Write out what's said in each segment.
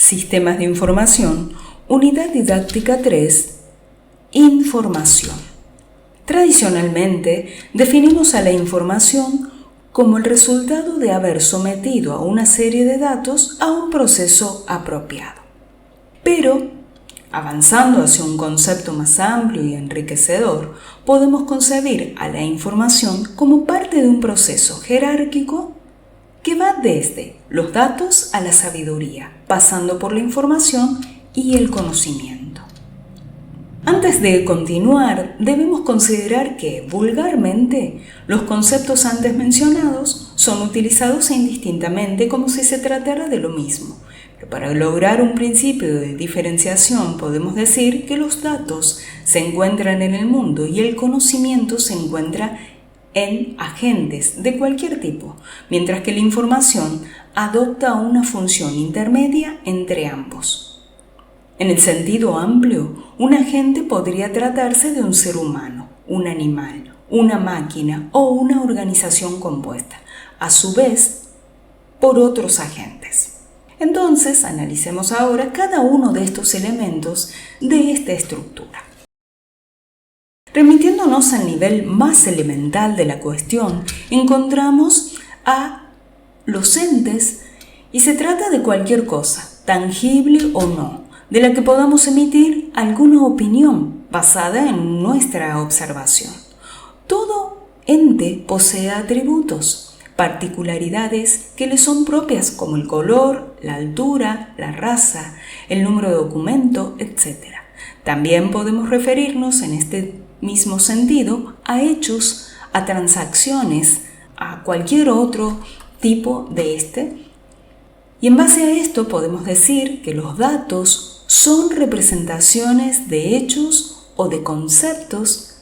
Sistemas de información, Unidad Didáctica 3, Información. Tradicionalmente, definimos a la información como el resultado de haber sometido a una serie de datos a un proceso apropiado. Pero, avanzando hacia un concepto más amplio y enriquecedor, podemos concebir a la información como parte de un proceso jerárquico que va desde los datos a la sabiduría, pasando por la información y el conocimiento. Antes de continuar, debemos considerar que, vulgarmente, los conceptos antes mencionados son utilizados indistintamente como si se tratara de lo mismo. Pero para lograr un principio de diferenciación podemos decir que los datos se encuentran en el mundo y el conocimiento se encuentra en agentes de cualquier tipo, mientras que la información adopta una función intermedia entre ambos. En el sentido amplio, un agente podría tratarse de un ser humano, un animal, una máquina o una organización compuesta, a su vez, por otros agentes. Entonces, analicemos ahora cada uno de estos elementos de esta estructura. Remitiéndonos al nivel más elemental de la cuestión, encontramos a los entes y se trata de cualquier cosa, tangible o no, de la que podamos emitir alguna opinión basada en nuestra observación. Todo ente posee atributos, particularidades que le son propias como el color, la altura, la raza, el número de documento, etc. También podemos referirnos en este mismo sentido a hechos, a transacciones, a cualquier otro tipo de y en base a esto podemos decir que los datos son representaciones de hechos o de conceptos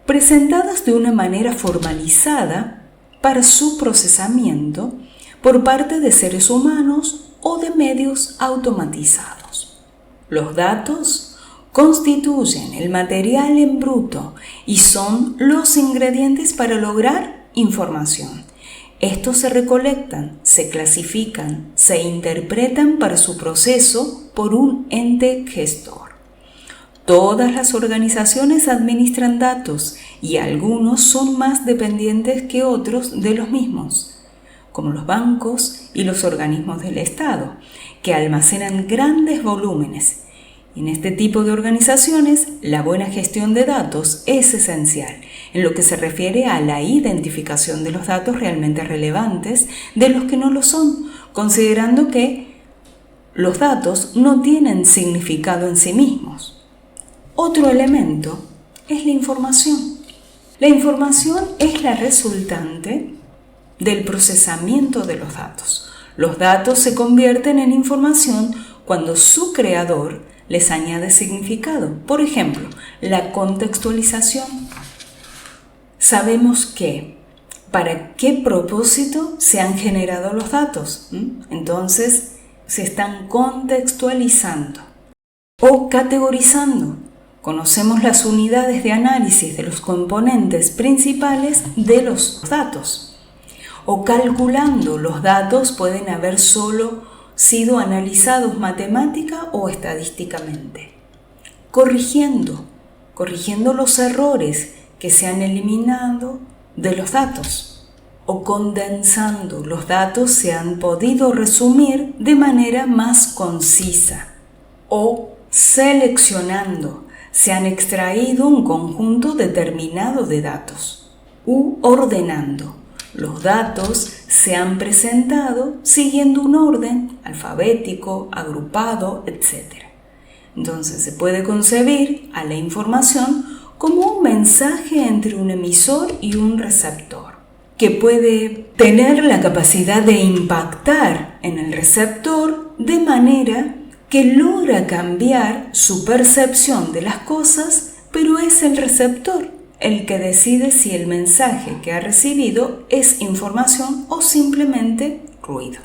presentadas de una manera formalizada para su procesamiento por parte de seres humanos o de medios automatizados. Los datos constituyen el material en bruto y son los ingredientes para lograr información. Estos se recolectan, se clasifican, se interpretan para su proceso por un ente gestor. Todas las organizaciones administran datos y algunos son más dependientes que otros de los mismos, como los bancos y los organismos del Estado, que almacenan grandes volúmenes. En este tipo de organizaciones, la buena gestión de datos es esencial en lo que se refiere a la identificación de los datos realmente relevantes de los que no lo son, considerando que los datos no tienen significado en sí mismos. Otro elemento es la información. La información es la resultante del procesamiento de los datos. Los datos se convierten en información cuando su creador les añade significado. Por ejemplo, la contextualización. Sabemos que para qué propósito se han generado los datos. Entonces, se están contextualizando o categorizando. Conocemos las unidades de análisis de los componentes principales de los datos. O calculando, los datos pueden haber solo sido analizados matemática o estadísticamente. Corrigiendo los errores que se han eliminado de los datos. O condensando, los datos se han podido resumir de manera más concisa. O seleccionando, se han extraído un conjunto determinado de datos. U ordenando, los datos se han presentado siguiendo un orden alfabético, agrupado, etc. Entonces se puede concebir a la información como un mensaje entre un emisor y un receptor, que puede tener la capacidad de impactar en el receptor de manera que logra cambiar su percepción de las cosas, pero es el receptor el que decide si el mensaje que ha recibido es información o simplemente ruido.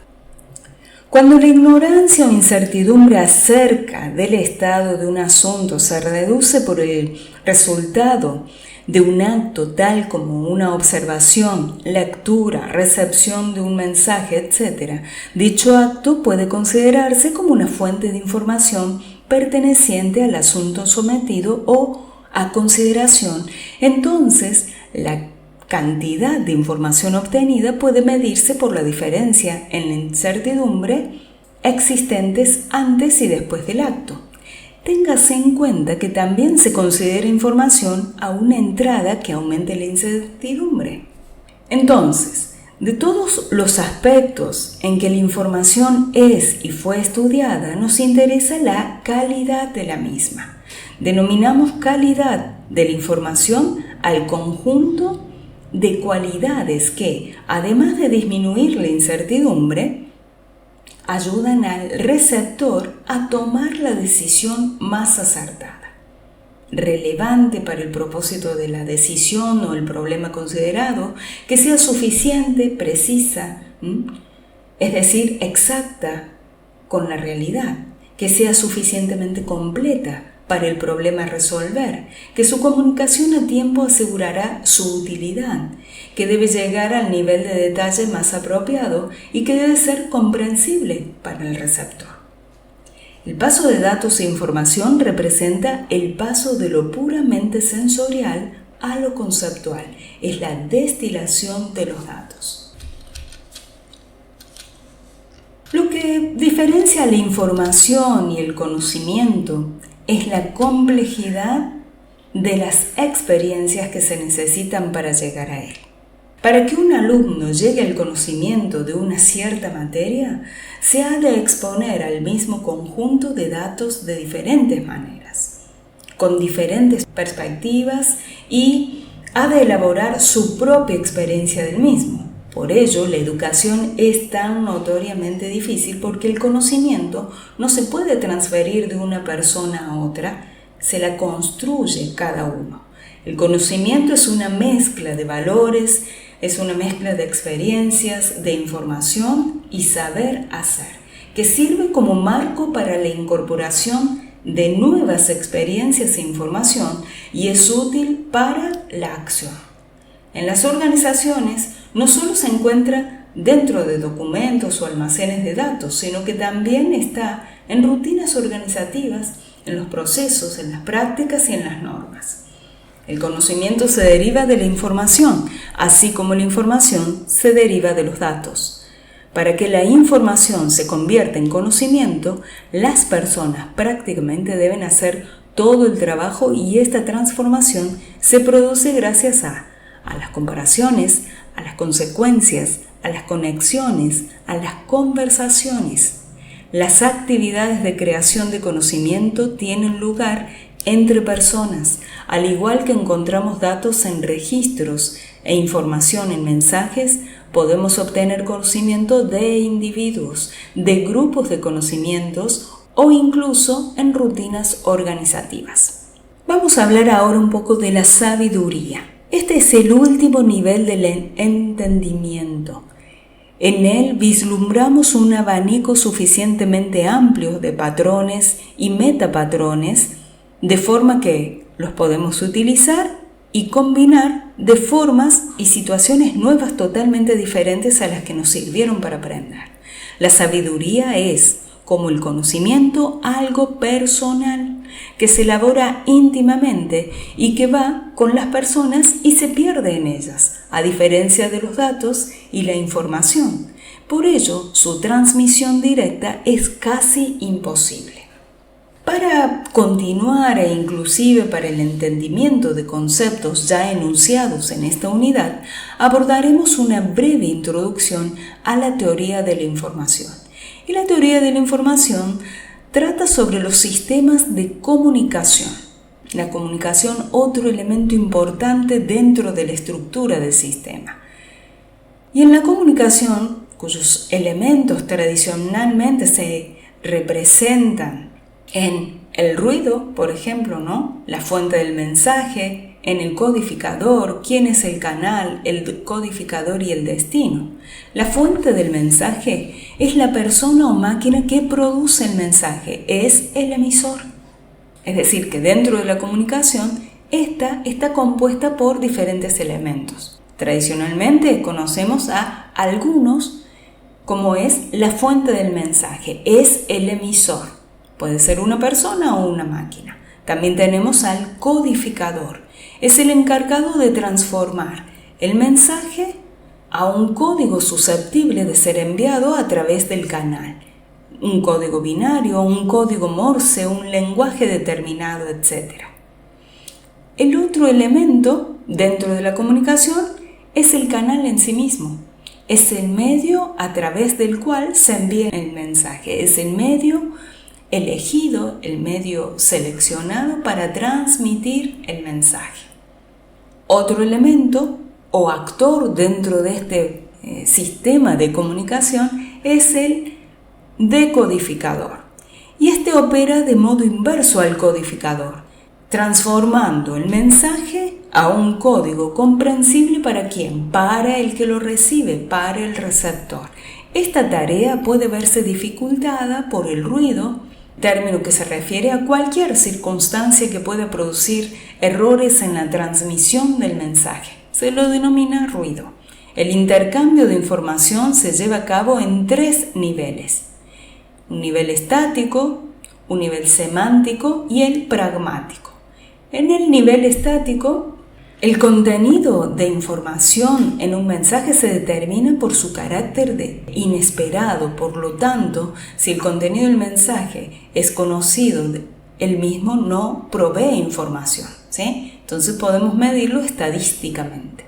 Cuando la ignorancia o incertidumbre acerca del estado de un asunto se reduce por el resultado de un acto tal como una observación, lectura, recepción de un mensaje, etc., dicho acto puede considerarse como una fuente de información perteneciente al asunto sometido o a consideración. Entonces, la cantidad de información obtenida puede medirse por la diferencia en la incertidumbre existentes antes y después del acto. Téngase en cuenta que también se considera información a una entrada que aumente la incertidumbre. Entonces, de todos los aspectos en que la información es y fue estudiada, nos interesa la calidad de la misma. Denominamos calidad de la información al conjunto de cualidades que, además de disminuir la incertidumbre, ayudan al receptor a tomar la decisión más acertada, relevante para el propósito de la decisión o el problema considerado, que sea suficiente, precisa, es decir, exacta con la realidad, que sea suficientemente completa para el problema a resolver, que su comunicación a tiempo asegurará su utilidad, que debe llegar al nivel de detalle más apropiado y que debe ser comprensible para el receptor. El paso de datos e información representa el paso de lo puramente sensorial a lo conceptual, es la destilación de los datos. Lo que diferencia la información y el conocimiento es la complejidad de las experiencias que se necesitan para llegar a él. Para que un alumno llegue al conocimiento de una cierta materia, se ha de exponer al mismo conjunto de datos de diferentes maneras, con diferentes perspectivas, y ha de elaborar su propia experiencia del mismo. Por ello, la educación es tan notoriamente difícil porque el conocimiento no se puede transferir de una persona a otra, se la construye cada uno. El conocimiento es una mezcla de valores, es una mezcla de experiencias, de información y saber hacer, que sirve como marco para la incorporación de nuevas experiencias e información y es útil para la acción. En las organizaciones no solo se encuentra dentro de documentos o almacenes de datos, sino que también está en rutinas organizativas, en los procesos, en las prácticas y en las normas. El conocimiento se deriva de la información, así como la información se deriva de los datos. Para que la información se convierta en conocimiento, las personas prácticamente deben hacer todo el trabajo y esta transformación se produce gracias a las comparaciones, a las consecuencias, a las conexiones, a las conversaciones. Las actividades de creación de conocimiento tienen lugar entre personas, al igual que encontramos datos en registros e información en mensajes, podemos obtener conocimiento de individuos, de grupos de conocimientos o incluso en rutinas organizativas. Vamos a hablar ahora un poco de la sabiduría. Este es el último nivel del entendimiento. En él vislumbramos un abanico suficientemente amplio de patrones y metapatrones, de forma que los podemos utilizar y combinar de formas y situaciones nuevas totalmente diferentes a las que nos sirvieron para aprender. La sabiduría es, como el conocimiento, algo personal, que se elabora íntimamente y que va con las personas y se pierde en ellas, a diferencia de los datos y la información. Por ello, su transmisión directa es casi imposible. Para continuar e inclusive para el entendimiento de conceptos ya enunciados en esta unidad, abordaremos una breve introducción a la teoría de la información. Y la teoría de la información trata sobre los sistemas de comunicación. La comunicación, otro elemento importante dentro de la estructura del sistema. Y en la comunicación, cuyos elementos tradicionalmente se representan en el ruido, por ejemplo, ¿no? La fuente del mensaje, en el codificador, quién es el canal, el codificador y el destino. La fuente del mensaje es la persona o máquina que produce el mensaje, es el emisor. Es decir, que dentro de la comunicación Esta está compuesta por diferentes elementos. Tradicionalmente conocemos a algunos como es la fuente del mensaje, es el emisor. Puede ser una persona o una máquina. También tenemos al codificador. Es el encargado de transformar el mensaje a un código susceptible de ser enviado a través del canal. Un código binario, un código Morse, un lenguaje determinado, etc. El otro elemento dentro de la comunicación es el canal en sí mismo. Es el medio a través del cual se envía el mensaje. Es el medio elegido, el medio seleccionado para transmitir el mensaje. Otro elemento o actor dentro de este sistema de comunicación es el decodificador. Y este opera de modo inverso al codificador, transformando el mensaje a un código comprensible para ¿quién? Para el que lo recibe, para el receptor. Esta tarea puede verse dificultada por el ruido, término que se refiere a cualquier circunstancia que pueda producir errores en la transmisión del mensaje. Se lo denomina ruido. El intercambio de información se lleva a cabo en 3 niveles. Un nivel estático, un nivel semántico y el pragmático. En el nivel estático, el contenido de información en un mensaje se determina por su carácter inesperado. Por lo tanto, si el contenido del mensaje es conocido, el mismo no provee información, ¿sí? Entonces podemos medirlo estadísticamente.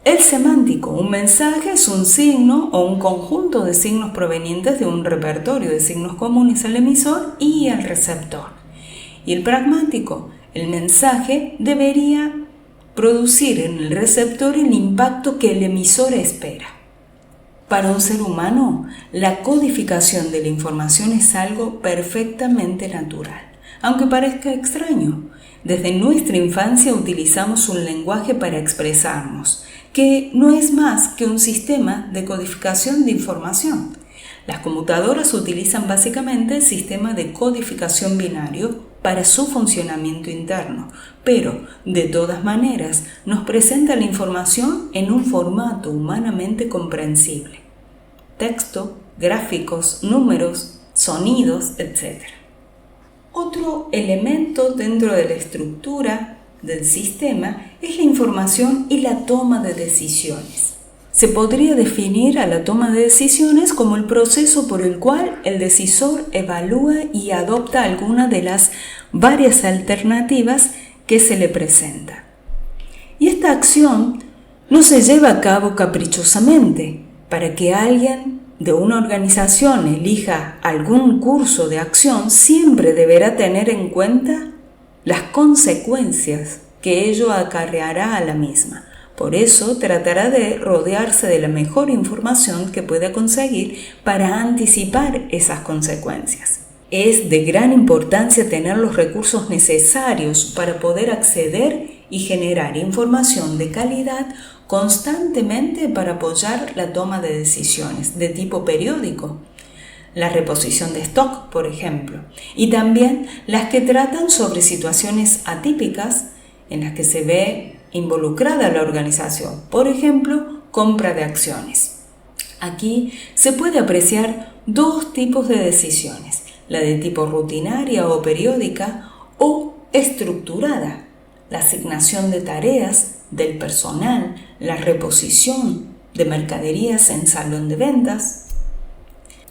El semántico, un mensaje es un signo o un conjunto de signos provenientes de un repertorio de signos comunes al emisor y al receptor. Y el pragmático, el mensaje debería producir en el receptor el impacto que el emisor espera. Para un ser humano, la codificación de la información es algo perfectamente natural, aunque parezca extraño. Desde nuestra infancia utilizamos un lenguaje para expresarnos, que no es más que un sistema de codificación de información. Las computadoras utilizan básicamente el sistema de codificación binario para su funcionamiento interno, pero de todas maneras nos presenta la información en un formato humanamente comprensible. Texto, gráficos, números, sonidos, etc. Otro elemento dentro de la estructura del sistema es la información y la toma de decisiones. Se podría definir a la toma de decisiones como el proceso por el cual el decisor evalúa y adopta alguna de las varias alternativas que se le presenta. Y esta acción no se lleva a cabo caprichosamente. Para que alguien de una organización elija algún curso de acción, siempre deberá tener en cuenta las consecuencias que ello acarreará a la misma. Por eso tratará de rodearse de la mejor información que pueda conseguir para anticipar esas consecuencias. Es de gran importancia tener los recursos necesarios para poder acceder y generar información de calidad constantemente para apoyar la toma de decisiones de tipo periódico. La reposición de stock, por ejemplo, y también las que tratan sobre situaciones atípicas en las que se ve involucrada la organización, por ejemplo, compra de acciones. Aquí se puede apreciar 2 tipos de decisiones, la de tipo rutinaria o periódica o estructurada, la asignación de tareas del personal, la reposición de mercaderías en salón de ventas.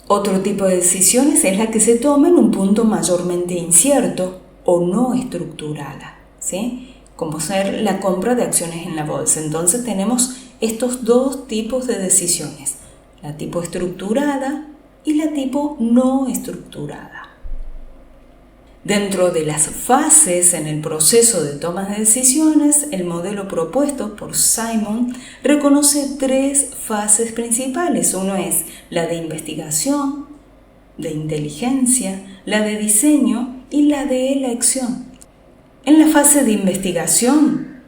Otro tipo de decisiones es la que se toma en un punto mayormente incierto o no estructurada, ¿sí? Como ser la compra de acciones en la bolsa. Entonces tenemos estos 2 tipos de decisiones, la tipo estructurada y la tipo no estructurada. Dentro de las fases en el proceso de toma de decisiones, el modelo propuesto por Simon reconoce 3 fases principales. Uno es la de investigación, de inteligencia, la de diseño y la de elección. En la fase de investigación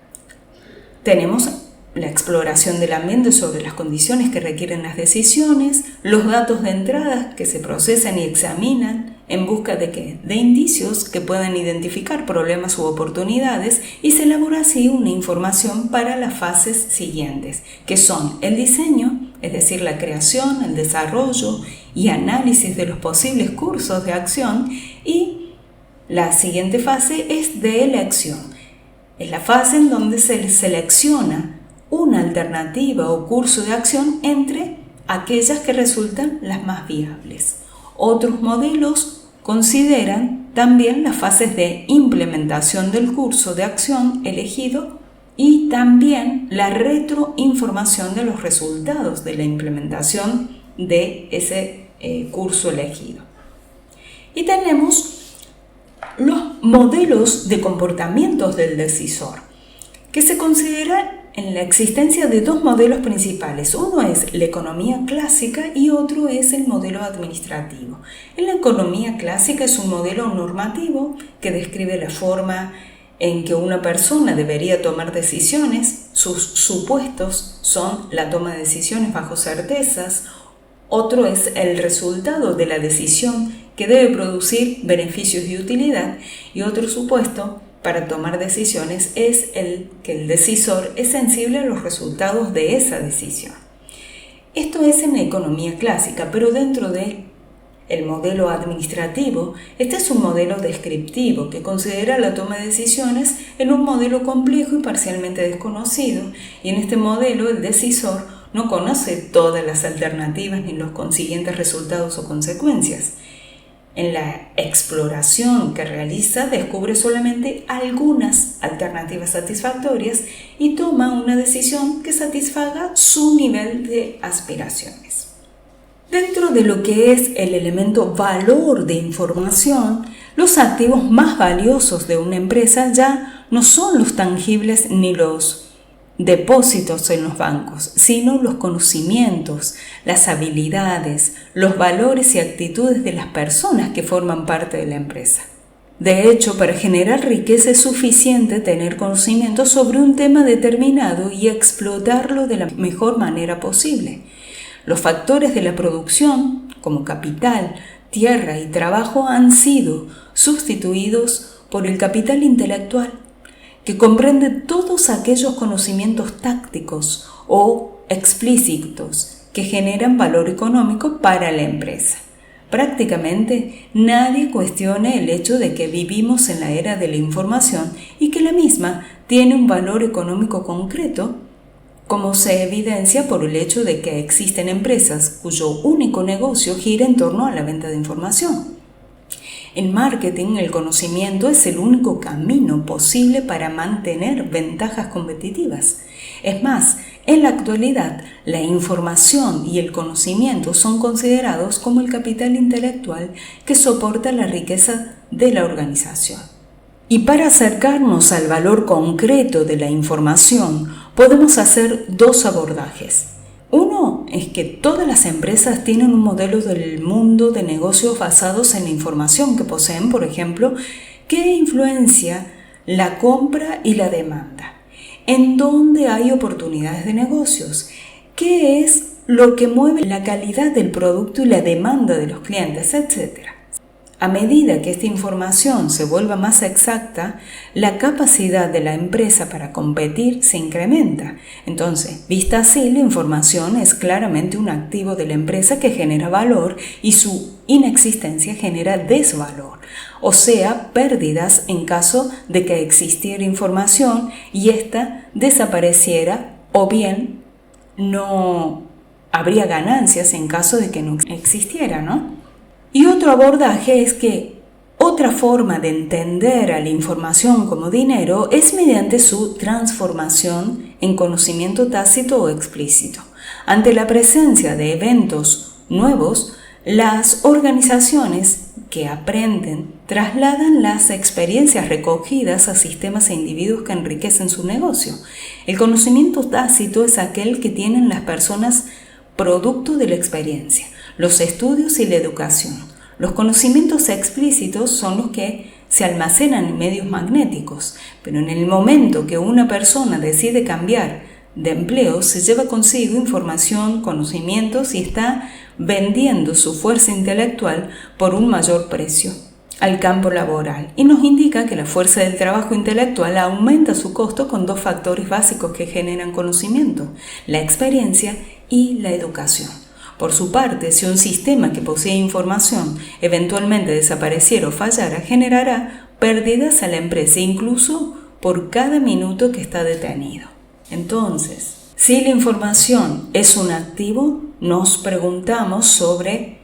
tenemos la exploración del ambiente sobre las condiciones que requieren las decisiones, los datos de entrada que se procesan y examinan en busca de indicios que puedan identificar problemas u oportunidades, y se elabora así una información para las fases siguientes, que son el diseño, es decir, la creación, el desarrollo y análisis de los posibles cursos de acción, y la siguiente fase es de elección. Es la fase en donde se selecciona una alternativa o curso de acción entre aquellas que resultan las más viables. Otros modelos consideran también las fases de implementación del curso de acción elegido y también la retroinformación de los resultados de la implementación de ese curso elegido. Y tenemos los modelos de comportamientos del decisor, que se consideran en la existencia de dos modelos principales. Uno es la economía clásica y otro es el modelo administrativo. En la economía clásica es un modelo normativo que describe la forma en que una persona debería tomar decisiones. Sus supuestos son la toma de decisiones bajo certezas. Otro es el resultado de la decisión, que debe producir beneficios y utilidad. Y otro supuesto para tomar decisiones es el que el decisor es sensible a los resultados de esa decisión. Esto es en la economía clásica, pero dentro del modelo administrativo, este es un modelo descriptivo que considera la toma de decisiones en un modelo complejo y parcialmente desconocido, y en este modelo el decisor no conoce todas las alternativas ni los consiguientes resultados o consecuencias. En la exploración que realiza, descubre solamente algunas alternativas satisfactorias y toma una decisión que satisfaga su nivel de aspiraciones. Dentro de lo que es el elemento valor de información, los activos más valiosos de una empresa ya no son los tangibles ni los depósitos en los bancos, sino los conocimientos, las habilidades, los valores y actitudes de las personas que forman parte de la empresa. De hecho, para generar riqueza es suficiente tener conocimiento sobre un tema determinado y explotarlo de la mejor manera posible. Los factores de la producción, como capital, tierra y trabajo, han sido sustituidos por el capital intelectual, que comprende todos aquellos conocimientos tácticos o explícitos que generan valor económico para la empresa. Prácticamente nadie cuestiona el hecho de que vivimos en la era de la información y que la misma tiene un valor económico concreto, como se evidencia por el hecho de que existen empresas cuyo único negocio gira en torno a la venta de información. En marketing, el conocimiento es el único camino posible para mantener ventajas competitivas. Es más, en la actualidad, la información y el conocimiento son considerados como el capital intelectual que soporta la riqueza de la organización. Y para acercarnos al valor concreto de la información, podemos hacer dos abordajes. Uno es que todas las empresas tienen un modelo del mundo de negocios basados en la información que poseen, por ejemplo, que influencia la compra y la demanda, en dónde hay oportunidades de negocios, qué es lo que mueve la calidad del producto y la demanda de los clientes, etc. A medida que esta información se vuelva más exacta, la capacidad de la empresa para competir se incrementa. Entonces, vista así, la información es claramente un activo de la empresa que genera valor y su inexistencia genera desvalor, o sea, pérdidas en caso de que existiera información y ésta desapareciera, o bien no habría ganancias en caso de que no existiera, ¿no? Y otro abordaje es que otra forma de entender a la información como dinero es mediante su transformación en conocimiento tácito o explícito. Ante la presencia de eventos nuevos, las organizaciones que aprenden trasladan las experiencias recogidas a sistemas e individuos que enriquecen su negocio. El conocimiento tácito es aquel que tienen las personas producto de la experiencia, los estudios y la educación. Los conocimientos explícitos son los que se almacenan en medios magnéticos, pero en el momento que una persona decide cambiar de empleo se lleva consigo información, conocimientos y está vendiendo su fuerza intelectual por un mayor precio al campo laboral, y nos indica que la fuerza del trabajo intelectual aumenta su costo con dos factores básicos que generan conocimiento: la experiencia y la educación. Por su parte, si un sistema que posee información eventualmente desapareciera o fallara, generará pérdidas a la empresa, incluso por cada minuto que está detenido. Entonces, si la información es un activo, nos preguntamos sobre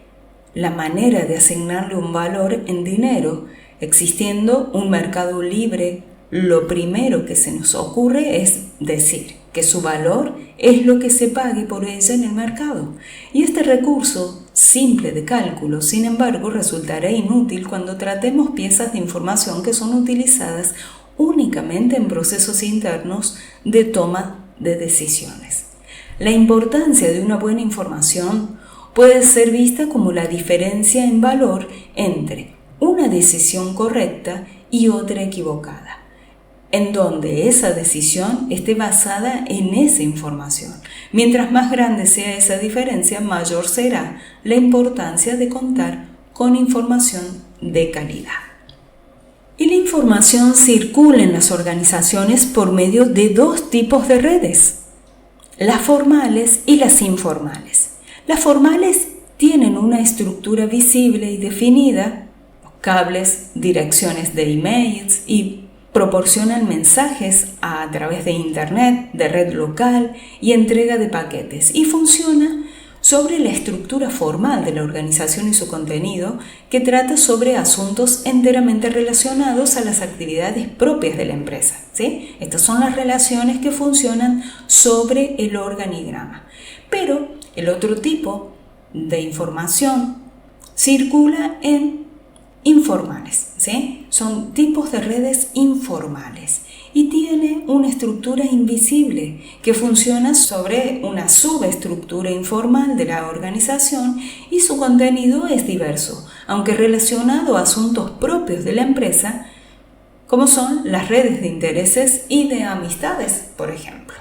la manera de asignarle un valor en dinero. Existiendo un mercado libre, lo primero que se nos ocurre es decir que su valor es lo que se pague por ella en el mercado. Y este recurso simple de cálculo, sin embargo, resultará inútil cuando tratemos piezas de información que son utilizadas únicamente en procesos internos de toma de decisiones. La importancia de una buena información puede ser vista como la diferencia en valor entre una decisión correcta y otra equivocada, en donde esa decisión esté basada en esa información. Mientras más grande sea esa diferencia, mayor será la importancia de contar con información de calidad. Y la información circula en las organizaciones por medio de dos tipos de redes: las formales y las informales. Las formales tienen una estructura visible y definida, cables, direcciones de emails, y proporcionan mensajes a través de internet, de red local y entrega de paquetes, y funciona sobre la estructura formal de la organización y su contenido, que trata sobre asuntos enteramente relacionados a las actividades propias de la empresa, ¿sí? Estas son las relaciones que funcionan sobre el organigrama. Pero el otro tipo de información circula en informales, ¿sí? Son tipos de redes informales y tiene una estructura invisible que funciona sobre una subestructura informal de la organización, y su contenido es diverso, aunque relacionado a asuntos propios de la empresa, como son las redes de intereses y de amistades, por ejemplo.